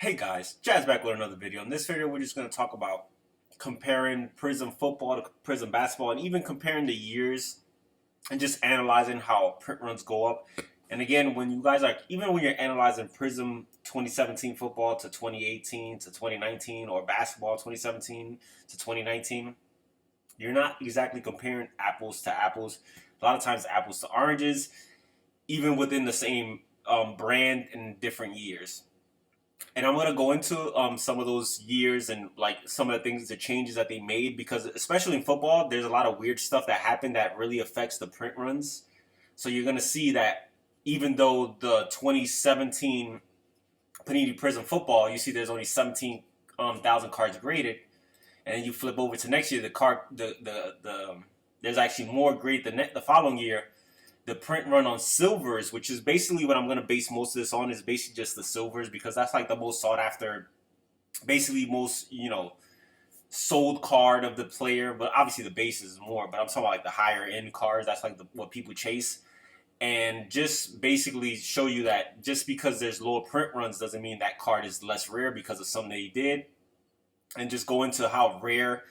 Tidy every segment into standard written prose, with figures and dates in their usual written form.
Hey guys, Jazz back with another video. In this video, we're just going to talk about comparing Prizm football to Prizm basketball and even comparing the years and just analyzing how print runs go up. And again, when you guys are, even when you're analyzing Prizm 2017 football to 2018 to 2019 or basketball 2017 to 2019, you're not exactly comparing apples to apples. A lot of times, apples to oranges, even within the same brand in different years. And I'm gonna go into some of those years and like some of the things, the changes that they made, because especially in football, there's a lot of weird stuff that happened that really affects the print runs. So you're gonna see that even though the 2017 Panini Prizm football, you see there's only 17,000 cards graded, and then you flip over to next year, the card the there's actually more grade the following year. The print run on silvers, which is basically what I'm going to base most of this on, is basically just the silvers, because that's like the most sought after, basically most, sold card of the player. But obviously the base is more, but I'm talking about like the higher end cards. That's like what people chase. And just basically show you that just because there's lower print runs doesn't mean that card is less rare because of something that he did. And just go into how rare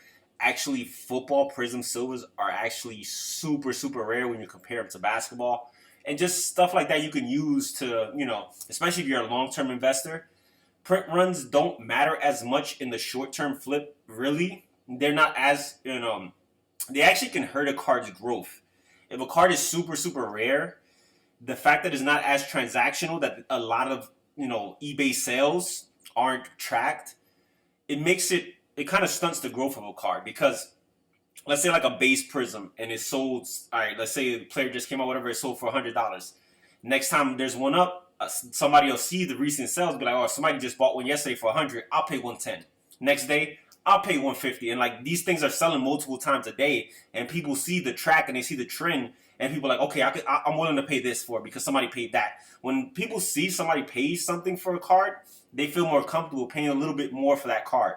actually football Prizm silvers are actually super, super rare when you compare them to basketball. And just stuff like that you can use to, especially if you're a long-term investor. Print runs don't matter as much in the short-term flip, really. They're not as, they actually can hurt a card's growth. If a card is super, super rare, the fact that it's not as transactional, that a lot of, eBay sales aren't tracked, it kind of stunts the growth of a card, because let's say like a base Prizm and it's sold. All right, let's say the player just came out, whatever, it sold for $100. Next time there's one up, somebody will see the recent sales, be like, oh, somebody just bought one yesterday for 100. I'll pay 110. Next day, I'll pay 150. And like these things are selling multiple times a day, and people see the track and they see the trend, and people are like, okay, I'm willing to pay this for it because somebody paid that. When people see somebody pay something for a card, they feel more comfortable paying a little bit more for that card.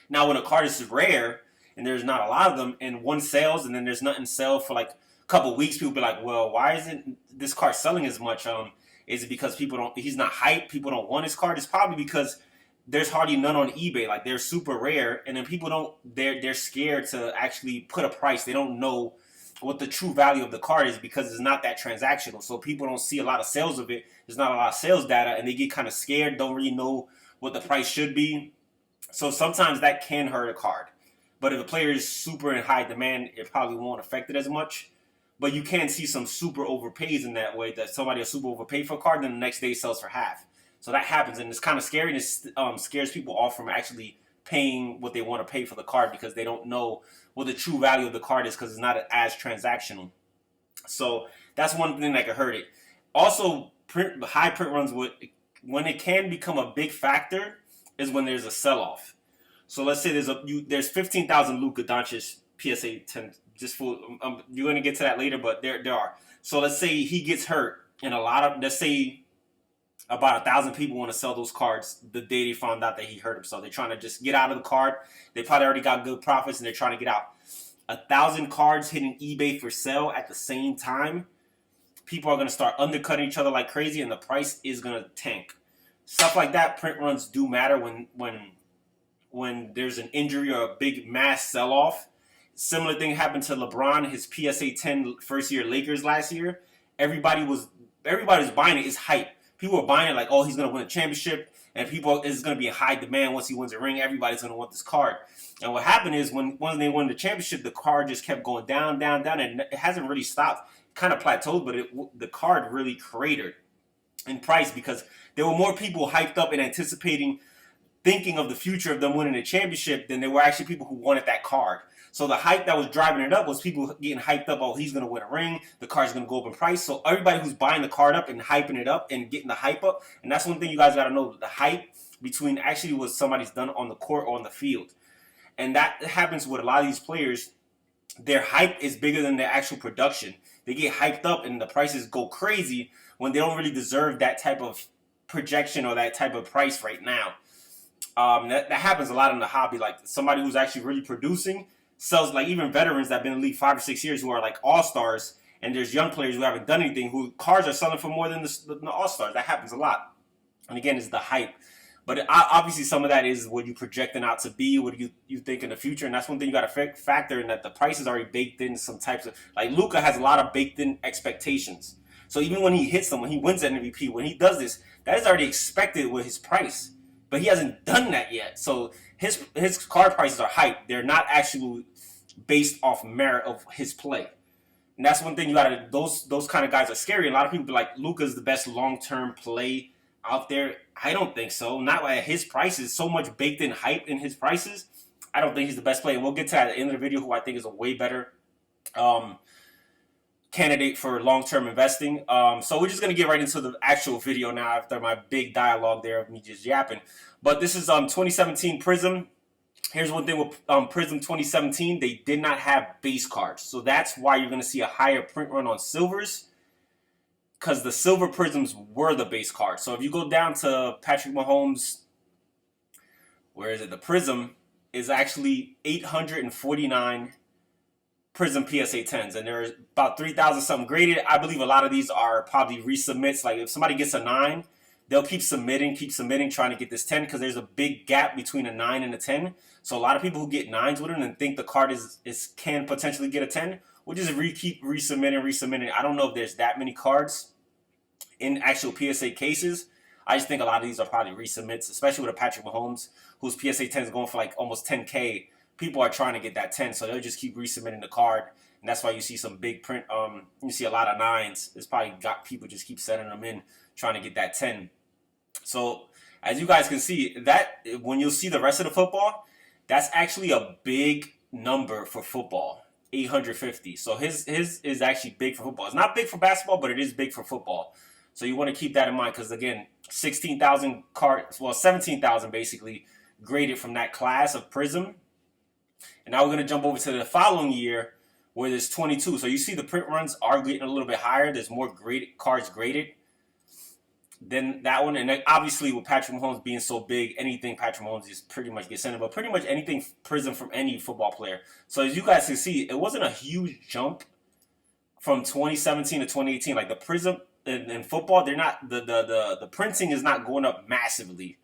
Now, when a card is rare and there's not a lot of them, and one sells and then there's nothing sell for like a couple of weeks, people be like, well, why isn't this card selling as much? Is it because he's not hyped, people don't want his card? It's probably because there's hardly none on eBay. Like, they're super rare, and then they're scared to actually put a price. They don't know what the true value of the card is because it's not that transactional. So people don't see a lot of sales of it. There's not a lot of sales data, and they get kind of scared, don't really know what the price should be. So sometimes that can hurt a card. But if a player is super in high demand, it probably won't affect it as much. But you can see some super overpays in that way, that somebody will super overpay for a card, then the next day sells for half. So that happens, and it's kind of scary, and it scares people off from actually paying what they want to pay for the card, because they don't know what the true value of the card is, because it's not as transactional. So that's one thing that could hurt it. Also, high print runs, when it can become a big factor is when there's a sell-off. So let's say there's 15,000 Luka Doncic PSA 10. Just for you're gonna get to that later, but there are. So let's say he gets hurt, and let's say about 1,000 people want to sell those cards the day they found out that he hurt himself. They're trying to just get out of the card. They probably already got good profits, and they're trying to get out. 1,000 cards hitting eBay for sale at the same time. People are gonna start undercutting each other like crazy, and the price is gonna tank. Stuff like that, print runs do matter when there's an injury or a big mass sell-off. Similar thing happened to LeBron, his PSA 10 first year Lakers last year. Everybody was buying it. It's hype. People were buying it like, oh, he's going to win a championship, and people is going to be in high demand once he wins a ring. Everybody's going to want this card. And what happened is when they won the championship, the card just kept going down, down, down, and it hasn't really stopped. It kind of plateaued, but the card really cratered in price because there were more people hyped up and anticipating, thinking of the future of them winning a championship than there were actually people who wanted that card. So the hype that was driving it up was people getting hyped up, oh, he's going to win a ring, the card's going to go up in price. So everybody who's buying the card up and hyping it up and getting the hype up, and that's one thing you guys got to know, the hype between actually what somebody's done on the court or on the field. And that happens with a lot of these players. Their hype is bigger than their actual production. They get hyped up and the prices go crazy when they don't really deserve that type of projection or that type of price right now. That happens a lot in the hobby. Like somebody who's actually really producing sells, like even veterans that have been in the league 5 or 6 years who are like all-stars, and there's young players who haven't done anything who cards are selling for more than the all-stars. That happens a lot. And again, it's the hype. But obviously, some of that is what you projecting out to be, what you think in the future, and that's one thing you got to factor in, that the price is already baked in some types of, like Luka has a lot of baked in expectations. So even when he hits them, when he wins an MVP, when he does this, that is already expected with his price. But he hasn't done that yet. So his card prices are hyped. They're not actually based off merit of his play. And that's one thing you gotta. Those kind of guys are scary. A lot of people be like, Luka's the best long term play out there. I don't think so. Not at his prices. So much baked in hype in his prices. I don't think he's the best player. And we'll get to that at the end of the video, who I think is a way better candidate for long term investing. So we're just gonna get right into the actual video now after my big dialogue there of me just yapping. But this is 2017 Prizm. Here's one thing with Prizm 2017, they did not have base cards. So that's why you're going to see a higher print run on silvers, because the silver Prizms were the base card. So if you go down to Patrick Mahomes, where is it? The Prizm is actually 849 Prizm PSA 10s, and there's about 3,000 something graded. I believe a lot of these are probably resubmits. Like if somebody gets a 9, they'll keep submitting, trying to get this 10, because there's a big gap between a 9 and a 10. So a lot of people who get 9s with it and think the card can potentially get a 10 will just keep resubmitting. I don't know if there's that many cards in actual PSA cases. I just think a lot of these are probably resubmits, especially with a Patrick Mahomes, whose PSA 10 is going for like almost 10K. People are trying to get that 10, so they'll just keep resubmitting the card. And that's why you see some big print. You see a lot of 9s. It's probably got people just keep sending them in, trying to get that 10. So as you guys can see, that when you'll see the rest of the football, that's actually a big number for football, 850. So his is actually big for football. It's not big for basketball, but it is big for football. So you want to keep that in mind, because again, 16,000 cards, well, 17,000 basically graded from that class of Prizm. And now we're going to jump over to the following year, where there's 22. So you see the print runs are getting a little bit higher. There's more graded cards graded than that one. And then obviously with Patrick Mahomes being so big, anything Patrick Mahomes is pretty much gets sent, but pretty much anything Prizm from any football player. So as you guys can see, it wasn't a huge jump from 2017 to 2018. Like the Prizm in football, they're not the printing is not going up massively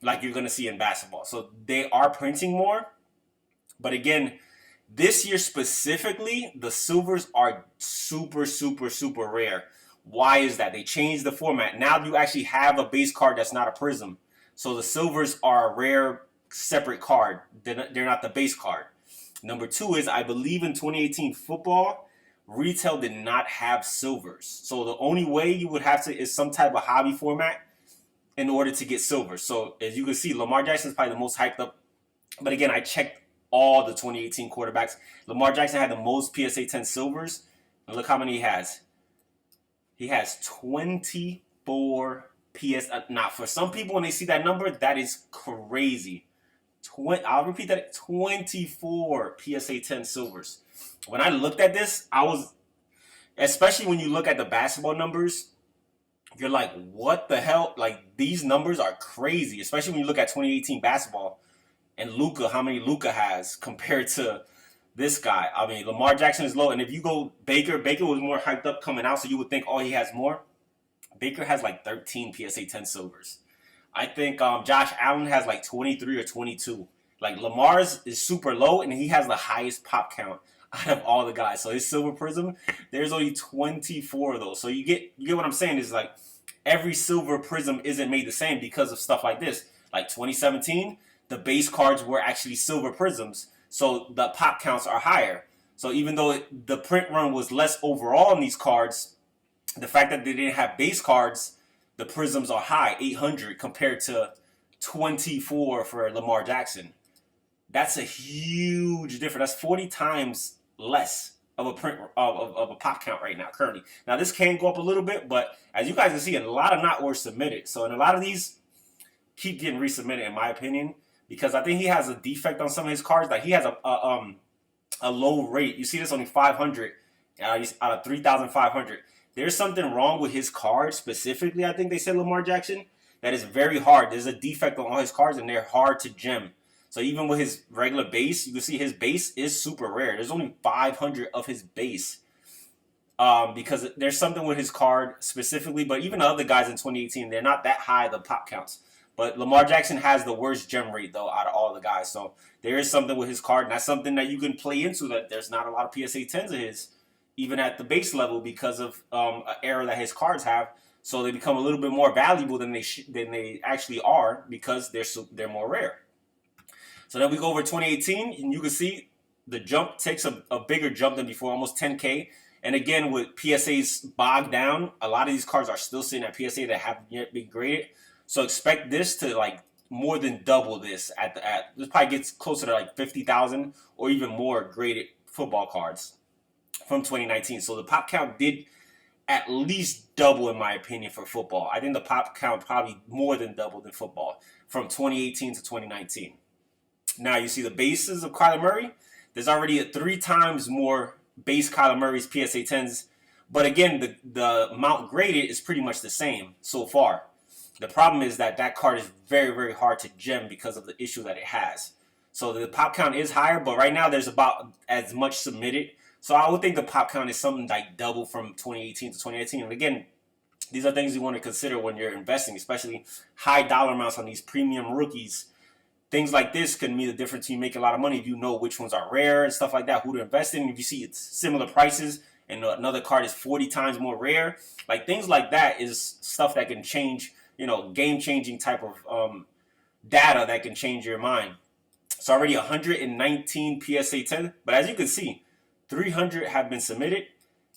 like you're gonna see in basketball. So they are printing more. But again, this year specifically, the silvers are super, super, super rare. Why is that? They changed the format. Now you actually have a base card that's not a Prizm. So the silvers are a rare separate card. They're not the base card. Number 2 is, I believe in 2018 football, retail did not have silvers. So the only way you would have to is some type of hobby format in order to get silver. So as you can see, Lamar Jackson is probably the most hyped up. But again, I checked all the 2018 quarterbacks. Lamar Jackson had the most PSA 10 silvers. And look how many he has. He has 24 PS. Now, for some people, when they see that number, that is crazy. I'll repeat that: 24 PSA 10 silvers. When I looked at this, I was, especially when you look at the basketball numbers, you're like, what the hell? Like, these numbers are crazy, especially when you look at 2018 basketball and Luka, how many Luka has compared to this guy. I mean, Lamar Jackson is low, and if you go Baker was more hyped up coming out, so you would think, oh, he has more. Baker has like 13 PSA 10 silvers. I think Josh Allen has like 23 or 22. Like Lamar's is super low, and he has the highest pop count out of all the guys. So his silver Prizm, there's only 24 of those. So you get what I'm saying is, like, every silver Prizm isn't made the same because of stuff like this. Like 2017, the base cards were actually silver Prizms. So the pop counts are higher. So even though the print run was less overall in these cards, the fact that they didn't have base cards, the Prizms are high, 800 compared to 24 for Lamar Jackson. That's a huge difference. That's 40 times less of a print of a pop count right now currently. Now this can go up a little bit, but as you guys can see, a lot of not were submitted. So in a lot of these keep getting resubmitted, in my opinion, because I think he has a defect on some of his cards. Like he has a low rate. You see this only 500 out of 3,500. There's something wrong with his card specifically. I think they said Lamar Jackson, that is very hard. There's a defect on all his cards, and they're hard to gem. So even with his regular base, you can see his base is super rare. There's only 500 of his base because there's something with his card specifically. But even the other guys in 2018, they're not that high, the pop counts. But Lamar Jackson has the worst gem rate, though, out of all the guys. So there is something with his card, and that's something that you can play into, that there's not a lot of PSA 10s of his, even at the base level, because of an error that his cards have. So they become a little bit more valuable than they actually are, because they're more rare. So then we go over 2018, and you can see the jump takes a bigger jump than before, almost 10K. And again, with PSAs bogged down, a lot of these cards are still sitting at PSA that haven't yet been graded. So expect this to like more than double this this probably gets closer to like 50,000 or even more graded football cards from 2019. So the pop count did at least double, in my opinion, for football. I think the pop count probably more than doubled in football from 2018 to 2019. Now you see the bases of Kyler Murray. There's already 3 times more base Kyler Murray's PSA 10s. But again, the amount graded is pretty much the same so far. The problem is that card is very, very hard to gem because of the issue that it has. So the pop count is higher, but right now there's about as much submitted. So I would think the pop count is something like double from 2018 to 2018. And again, these are things you want to consider when you're investing, especially high dollar amounts on these premium rookies. Things like this can mean the difference. You make a lot of money if you know which ones are rare and stuff like that, who to invest in. If you see it's similar prices and another card is 40 times more rare, like things like that is stuff that can change, game-changing type of data that can change your mind. It's already 119 PSA 10, but as you can see, 300 have been submitted,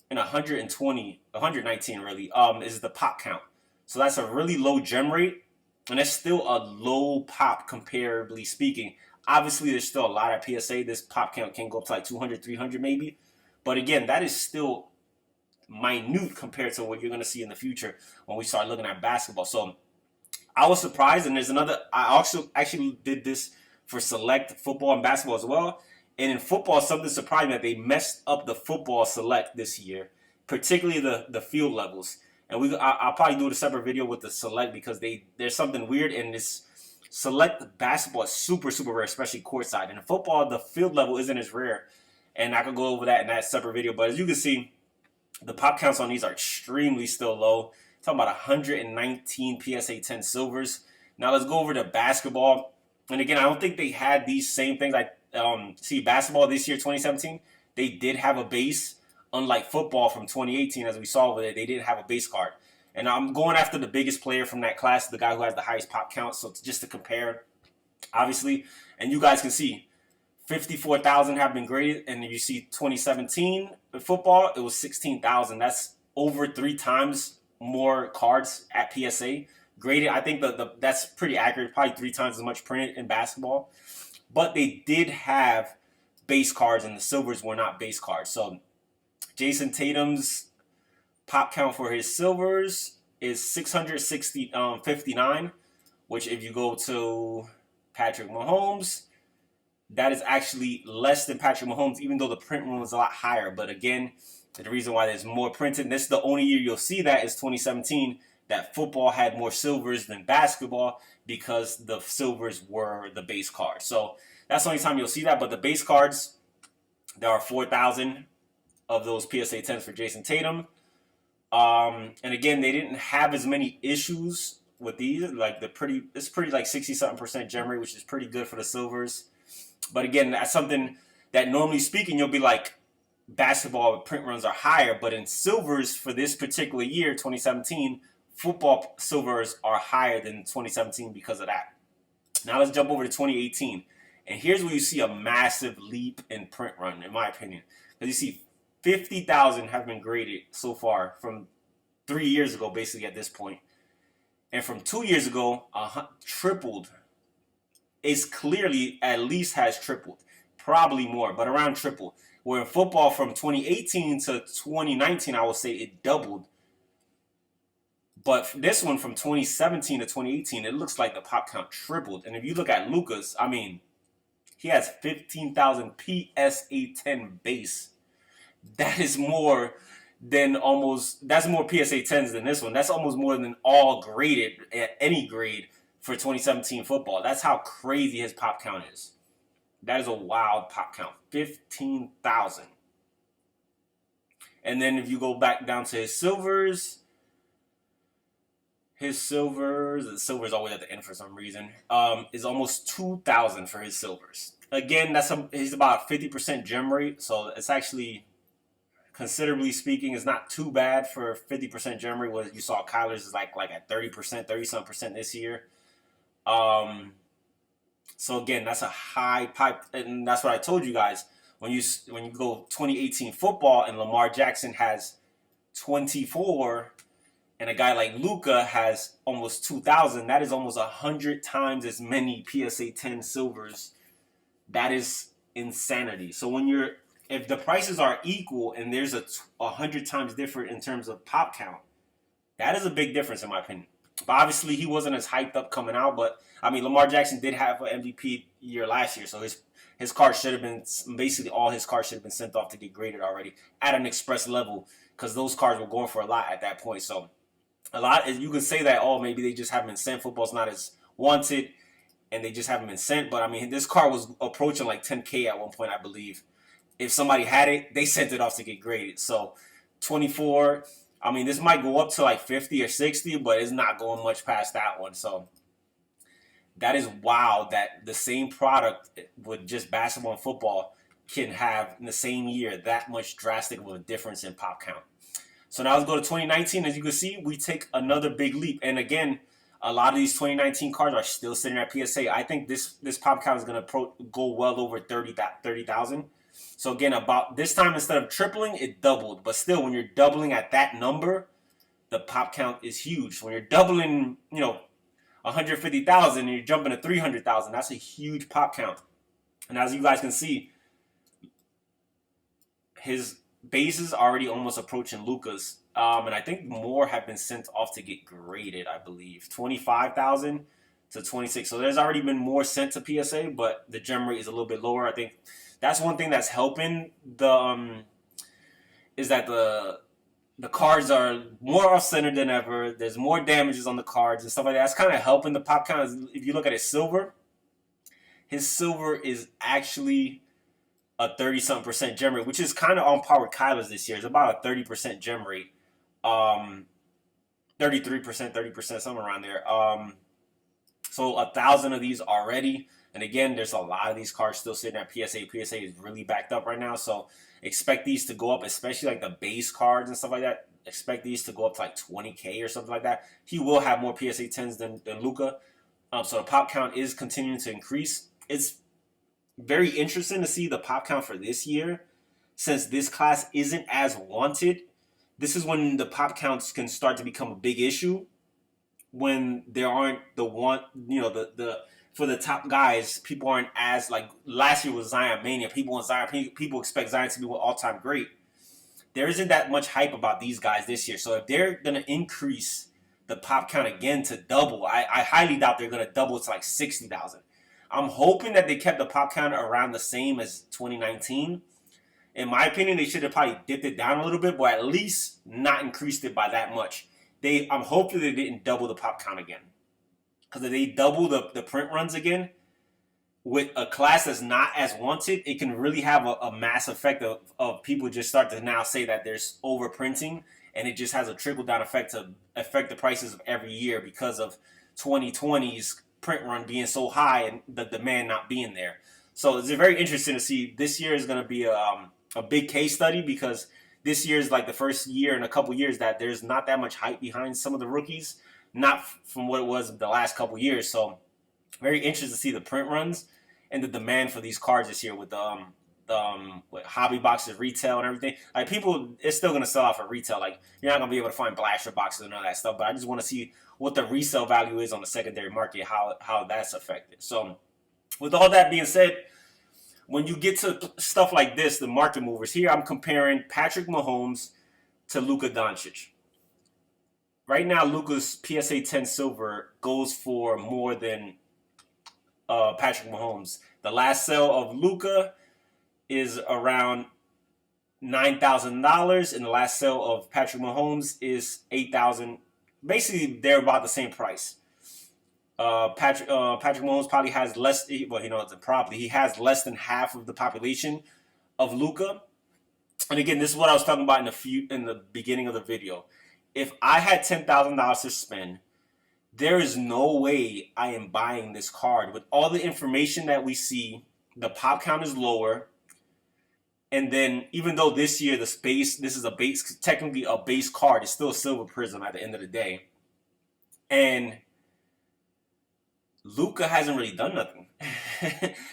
and 119 really, is the pop count. So that's a really low gem rate, and that's still a low pop comparably speaking. Obviously, there's still a lot of PSA. This pop count can go up to like 200, 300 maybe. But again, that is still minute compared to what you're going to see in the future when we start looking at basketball. So I was surprised, and there's another. I also actually did this for select football and basketball as well. And in football, something surprising that they messed up the football select this year, particularly the field levels. And I'll probably do a separate video with the select because there's something weird in this select. Basketball is super, super rare, especially courtside. And in football, the field level isn't as rare. And I could go over that in that separate video. But as you can see, the pop counts on these are extremely still low. I'm talking about 119 PSA 10 silvers. Now let's go over to basketball. And again, I don't think they had these same things. See, basketball this year, 2017, they did have a base. Unlike football from 2018, as we saw with it, they didn't have a base card. And I'm going after the biggest player from that class, the guy who has the highest pop count. So just to compare, obviously, and you guys can see, 54,000 have been graded. And if you see 2017 in football, it was 16,000. That's over 3 times more cards at PSA graded. I think that's pretty accurate. Probably 3 times as much printed in basketball. But they did have base cards, and the silvers were not base cards. So Jason Tatum's pop count for his silvers is 659, which if you go to Patrick Mahomes, that is actually less than Patrick Mahomes, even though the print run was a lot higher. But again, the reason why there's more printed, and this is the only year you'll see that, is 2017, that football had more silvers than basketball because the silvers were the base cards. So that's the only time you'll see that. But the base cards, there are 4,000 of those PSA 10s for Jason Tatum. And again, they didn't have as many issues with these. Like it's pretty like 60-something% gem rate, which is pretty good for the silvers. But again, that's something that normally speaking, you'll be like, basketball print runs are higher. But in silvers for this particular year, 2017, football silvers are higher than 2017 because of that. Now let's jump over to 2018. And here's where you see a massive leap in print run, in my opinion. Because you see 50,000 have been graded so far from 3 years ago, basically at this point. And from 2 years ago, tripled. It's clearly at least has tripled. Probably more, but around triple. Where in football from 2018 to 2019, I would say it doubled. But this one from 2017 to 2018, it looks like the pop count tripled. And if you look at Lucas, I mean, he has 15,000 PSA 10 base. That is more than that's more PSA 10s than this one. That's almost more than all graded at any grade for 2017 football. That's how crazy his pop count is. That is a wild pop count. 15,000. And then if you go back down to his silvers, His silvers, the silver's always at the end for some reason. Is almost 2,000 for his silvers. Again, he's about 50% gem rate, so it's actually, considerably speaking, it's not too bad for 50% gem rate. What you saw, Kyler's is like at 30%, 30-some percent this year. Um, so again, that's a high pipe, and that's what I told you guys when you go 2018 football, and Lamar Jackson has 24, and a guy like Luka has almost 2,000. That is almost 100 times as many PSA 10 silvers. That is insanity. So if the prices are equal and there's 100 times different in terms of pop count, that is a big difference in my opinion. But obviously he wasn't as hyped up coming out. But I mean, Lamar Jackson did have an MVP year last year, so his card should have been, basically all his cards should have been sent off to get graded already at an express level, because those cards were going for a lot at that point. So a lot, you could say that, oh, maybe they just haven't been sent. Football's not as wanted, and they just haven't been sent. But I mean, this card was approaching like 10K at one point, I believe. If somebody had it, they sent it off to get graded. So 24. I mean, this might go up to like 50 or 60, but it's not going much past that one. So that is wild that the same product with just basketball and football can have in the same year that much drastic of a difference in pop count. So now let's go to 2019. As you can see, we take another big leap. And again, a lot of these 2019 cards are still sitting at PSA. I think this pop count is going to go well over 30,000. So again, about this time, instead of tripling, it doubled. But still, when you're doubling at that number, the pop count is huge. When you're doubling, 150,000 and you're jumping to 300,000, that's a huge pop count. And as you guys can see, his base is already almost approaching Luka's. And I think more have been sent off to get graded, I believe. 25,000 to 26. So there's already been more sent to PSA, but the gem rate is a little bit lower. I think that's one thing that's helping is that the cards are more off-centered than ever. There's more damages on the cards and stuff like that. That's kind of helping the pop count. If you look at his silver is actually a 30-something percent gem rate, which is kind of on par with Kyler's this year. It's about a 30% gem rate. 33%, 30%, somewhere around there. So 1,000 of these already. And again, there's a lot of these cards still sitting at PSA. PSA is really backed up right now. So expect these to go up, especially like the base cards and stuff like that. Expect these to go up to like 20K or something like that. He will have more PSA 10s than Luka. So the pop count is continuing to increase. It's very interesting to see the pop count for this year, since this class isn't as wanted. This is when the pop counts can start to become a big issue, when there aren't for the top guys, people aren't as, like last year was Zion Mania. People expect Zion to be an all-time great. There isn't that much hype about these guys this year. So if they're gonna increase the pop count again to double, I highly doubt they're gonna double to like 60,000. I'm hoping that they kept the pop count around the same as 2019. In my opinion, they should have probably dipped it down a little bit, but at least not increased it by that much. I'm hoping they didn't double the pop count again. Because if they double the print runs again, with a class that's not as wanted, it can really have a mass effect of people just start to now say that there's overprinting, and it just has a trickle-down effect to affect the prices of every year because of 2020's print run being so high and the demand not being there. So it's very interesting to see. This year is going to be a big case study, because this year is like the first year in a couple years that there's not that much hype behind some of the rookies, not from what it was the last couple years. So very interested to see the print runs and the demand for these cards this year with with hobby boxes, retail, and everything. Like, people, it's still going to sell out for retail. Like, you're not going to be able to find Blaster boxes and all that stuff, but I just want to see what the resale value is on the secondary market, how that's affected. So with all that being said, when you get to stuff like this, the market movers, here I'm comparing Patrick Mahomes to Luka Doncic. Right now, Luka's PSA 10 silver goes for more than Patrick Mahomes. The last sale of Luka is around $9,000, and the last sale of Patrick Mahomes is $8,000. Basically, they're about the same price. Patrick Mahomes probably has less. Well, he has less than half of the population of Luka. And again, this is what I was talking about in the beginning of the video. If I had $10,000 to spend there is no way I am buying this card with all the information that we see. The pop count is lower, and then even though this year this is a base, technically a base card, it's still a silver prism at the end of the day, and Luka hasn't really done nothing.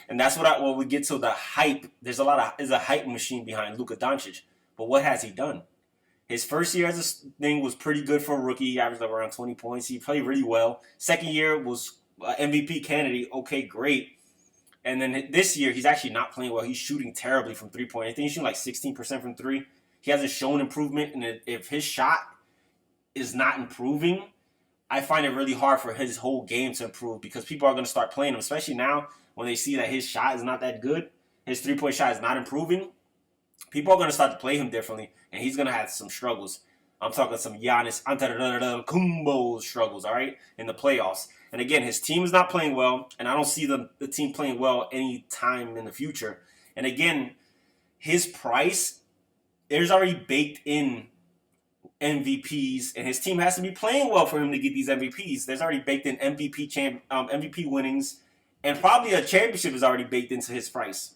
And that's what we get to the hype. There's a hype machine behind Luka Doncic, but what has he done? His first year as a thing was pretty good for a rookie. He averaged around 20 points. He played really well. Second year was MVP candidate. Okay, great. And then this year, he's actually not playing well. He's shooting terribly from three-point. I think he's shooting like 16% from three. He hasn't shown improvement. And if his shot is not improving, I find it really hard for his whole game to improve because people are going to start playing him, especially now when they see that his shot is not that good. His three-point shot is not improving. People are going to start to play him differently, and he's going to have some struggles. I'm talking some Giannis Antetokounmpo struggles, all right, in the playoffs. And again, his team is not playing well, and I don't see the team playing well any time in the future. And again, his price, there's already baked in MVPs, and his team has to be playing well for him to get these MVPs. There's already baked in MVP winnings, and probably a championship is already baked into his price.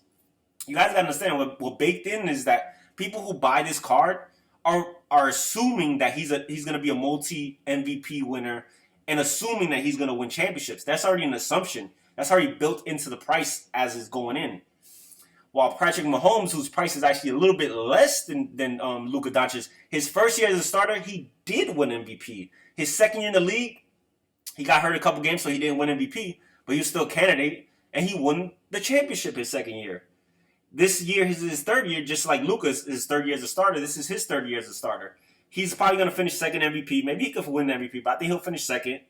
You guys gotta understand what baked in is that people who buy this card are assuming that he's gonna be a multi MVP winner and assuming that he's gonna win championships. That's already an assumption. That's already built into the price as is going in. While Patrick Mahomes, whose price is actually a little bit less than Luka Doncic, his first year as a starter, he did win MVP. His second year in the league, he got hurt a couple games, so he didn't win MVP, but he was still a candidate, and he won the championship his second year. This year is his third year, just like Luka's his third year as a starter. This is his third year as a starter. He's probably going to finish second MVP. Maybe he could win the MVP, but I think he'll finish second.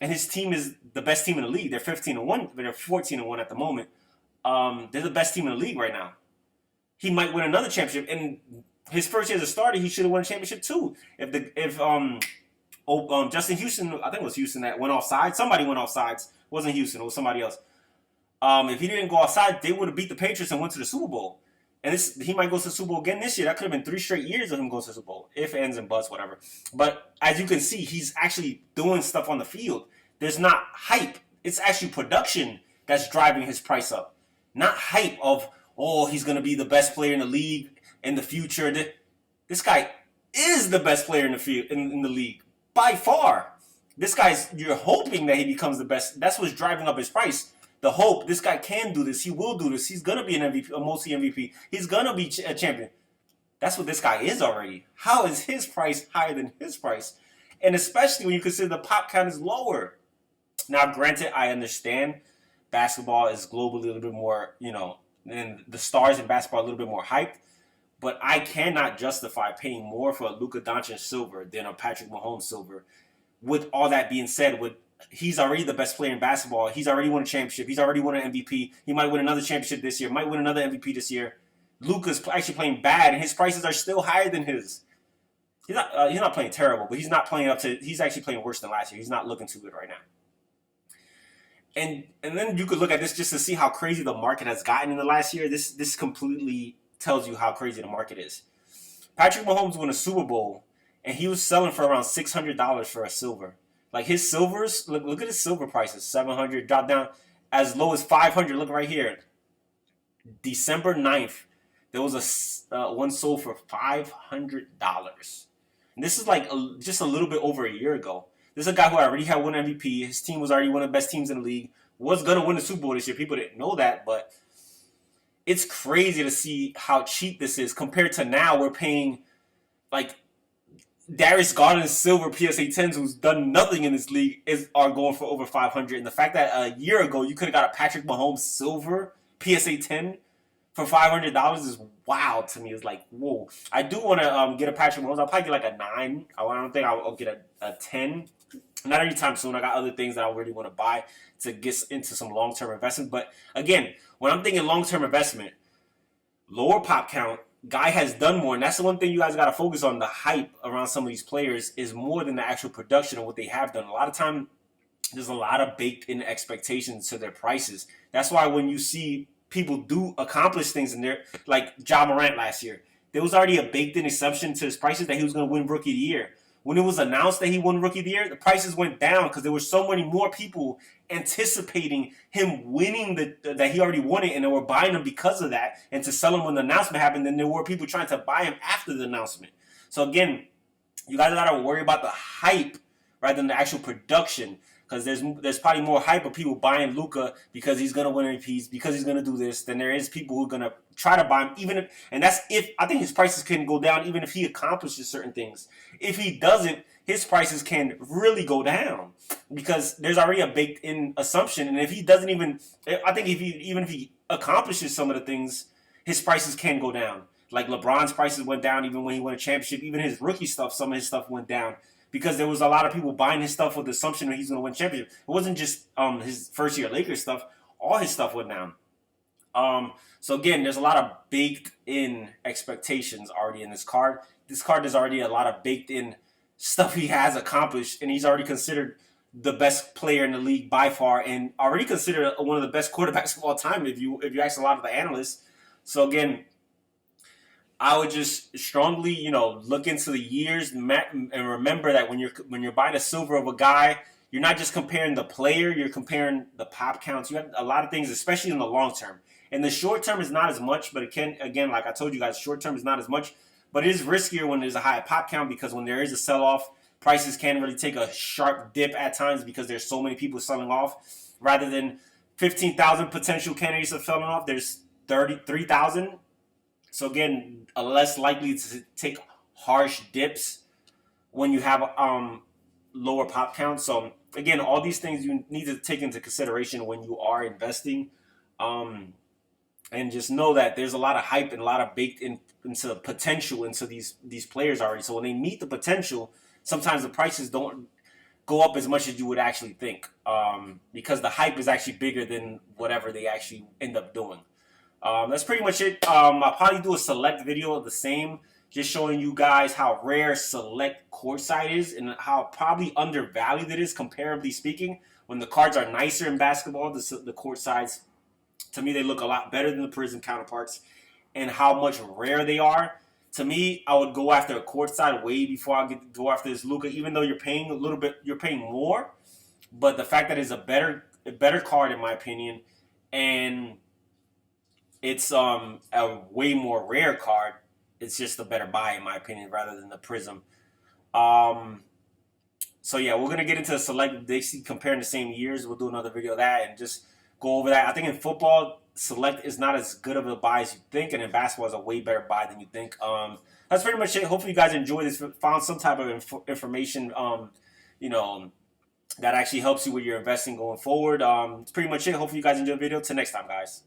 And his team is the best team in the league. They're 15-1, but they're 14-1 at the moment. They're the best team in the league right now. He might win another championship. And his first year as a starter, he should have won a championship too. If Justin Houston, I think it was Houston that went offside. Somebody went offsides. It wasn't Houston. It was somebody else. If he didn't go outside, they would have beat the Patriots and went to the Super Bowl. And he might go to the Super Bowl again this year. That could have been 3 straight years of him going to the Super Bowl. If, ands, and buts, whatever. But as you can see, he's actually doing stuff on the field. There's not hype. It's actually production that's driving his price up. Not hype of, he's going to be the best player in the league in the future. This guy is the best player in the field in the league. By far. You're hoping that he becomes the best. That's what's driving up his price. The hope, this guy can do this. He will do this. He's going to be an MVP, a multi-MVP. He's going to be a champion. That's what this guy is already. How is his price higher than his price? And especially when you consider the pop count is lower. Now, granted, I understand basketball is globally a little bit more, and the stars in basketball are a little bit more hyped. But I cannot justify paying more for a Luka Doncic silver than a Patrick Mahomes silver. With all that being said, he's already the best player in basketball. He's already won a championship. He's already won an MVP. He might win another championship this year. Might win another MVP this year. Luka's actually playing bad, and his prices are still higher than his. He's not playing terrible, but he's not playing up to. He's actually playing worse than last year. He's not looking too good right now. And then you could look at this just to see how crazy the market has gotten in the last year. This completely tells you how crazy the market is. Patrick Mahomes won a Super Bowl, and he was selling for around $600 for a silver. Like his silvers, look at his silver prices. $700 dropped down as low as $500. Look right here. December 9th, there was one sold for $500. And this is like just a little bit over a year ago. This is a guy who already had one MVP. His team was already one of the best teams in the league. Was going to win the Super Bowl this year. People didn't know that, but it's crazy to see how cheap this is compared to now. We're paying like Darius Garland's silver PSA 10s, who's done nothing in this league, are going for over $500. And the fact that a year ago you could have got a Patrick Mahomes silver PSA 10 for $500 is wild to me. It's like, whoa. I do want to get a Patrick Mahomes. I'll probably get like a 9. I don't think I'll get a 10. Not anytime soon. I got other things that I really want to buy to get into some long-term investment. But again, when I'm thinking long-term investment, lower pop count, guy has done more, and that's the one thing you guys got to focus on. The hype around some of these players is more than the actual production of what they have done. A lot of time, there's a lot of baked-in expectations to their prices. That's why when you see people do accomplish things in there, like Ja Morant last year, there was already a baked-in assumption to his prices that he was going to win Rookie of the Year. when it was announced that he won Rookie of the Year, the prices went down because there were so many more people anticipating him winning that he already won it, and they were buying him because of that, and to sell him when the announcement happened. Then there were people trying to buy him after the announcement. So again, you guys gotta worry about the hype rather than the actual production. Because there's probably more hype of people buying Luka because he's gonna win MVPs, because he's gonna do this, than there is people who are gonna try to buy him. Even if, and that's if I think his prices can go down even if he accomplishes certain things. If he doesn't, his prices can really go down because there's already a baked-in assumption. And if he doesn't even, I think even if he accomplishes some of the things, his prices can go down. Like LeBron's prices went down even when he won a championship. Even his rookie stuff, some of his stuff went down, because there was a lot of people buying his stuff with the assumption that he's going to win championship. It wasn't just his first year Lakers stuff. All his stuff went down. So again, there's a lot of baked-in expectations already in this card. This card is already a lot of baked-in stuff he has accomplished, and he's already considered the best player in the league by far, and already considered one of the best quarterbacks of all time if you ask a lot of the analysts. So again, I would just strongly, look into the years and remember that when you're buying a silver of a guy, you're not just comparing the player, you're comparing the pop counts. You have a lot of things, especially in the long term. And the short term is not as much, but it can, again, like I told you guys, short term is not as much, but it is riskier when there's a high pop count, because when there is a sell-off, prices can really take a sharp dip at times because there's so many people selling off. Rather than 15,000 potential candidates of selling off, there's 33,000. So again, less likely to take harsh dips when you have lower pop counts. So again, all these things you need to take into consideration when you are investing, and just know that there's a lot of hype and a lot of baked into potential into these players already. So when they meet the potential, sometimes the prices don't go up as much as you would actually think, because the hype is actually bigger than whatever they actually end up doing. That's pretty much it. I'll probably do a select video of the same, just showing you guys how rare select courtside is and how probably undervalued it is, comparably speaking. When the cards are nicer in basketball, the courtsides, to me, they look a lot better than the Prizm counterparts, and how much rare they are. To me, I would go after a courtside way before I go after this Luka, even though you're paying a little bit, you're paying more, but the fact that it's a better card in my opinion, and it's a way more rare card. It's just a better buy in my opinion rather than the Prizm. So yeah, we're gonna get into the select. They see comparing the same years. We'll do another video of that and just go over that. I think in football, select is not as good of a buy as you think, and in basketball is a way better buy than you think. That's pretty much it. Hopefully you guys enjoyed this. Found some type of information, that actually helps you with your investing going forward. It's pretty much it. Hopefully you guys enjoyed the video. Till next time, guys.